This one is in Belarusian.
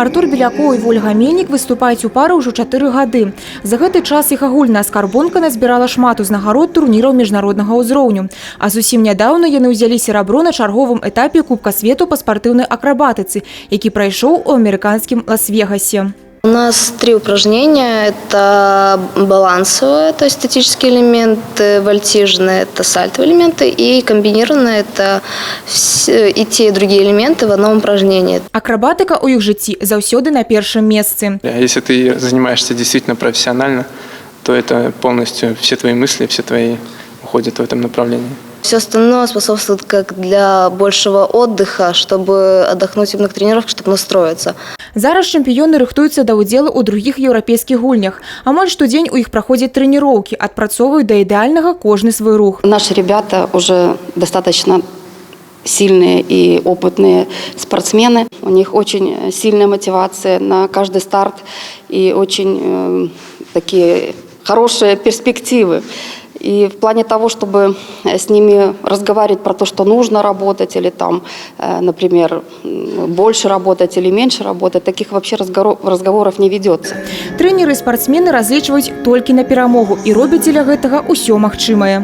Артур Белякоў і Вольга Мельнік выступаюць у пары ўжо 4 гады. За гэты час іх агульная скарбонка назбірала шмат узнагарод турніраў міжнароднага ўзроўню. А зусім нядаўна яны ўзялі серабро на чарговым этапе Кубка свету па спартыўнай акрабатыцы, які прайшоў у амерыканскім Лас-Вегасе. У нас 3 упражнения. Это балансовые, то есть статические элементы, вольтижные, это сальтовые элементы, и комбинированные, это и те, и другие элементы в одном упражнении. Акрабатыка у іх жыцці заўсёды на першым месцы. Если ты занимаешься действительно профессионально, то это полностью все твои мысли, все твои уходят в этом направлении. Все остальное способствует как для большего отдыха, чтобы отдохнуть именно к тренировке, чтобы настроиться. Зараз чэмпіёны рыхтуюцца да ўдзелу ў другіх еўрапейскіх гульнях. Амаль штодзень у іх праходзяць трэніроўкі, адпрацоўваюць да ідэальнага кожны свой рух. Наши ребята уже достаточно сильные и опытные спортсмены. У них очень сильная мотивация на каждый старт и очень такие хорошие перспективы. И в плане того, чтобы с ними разговаривать про то, что нужно работать, или там, например, больше работать или меньше работать, таких вообще разговоров не ведется. Трэнеры і спартсмены разлічваюць толькі на перамогу і робяць дзеля гэтага ўсё магчымае.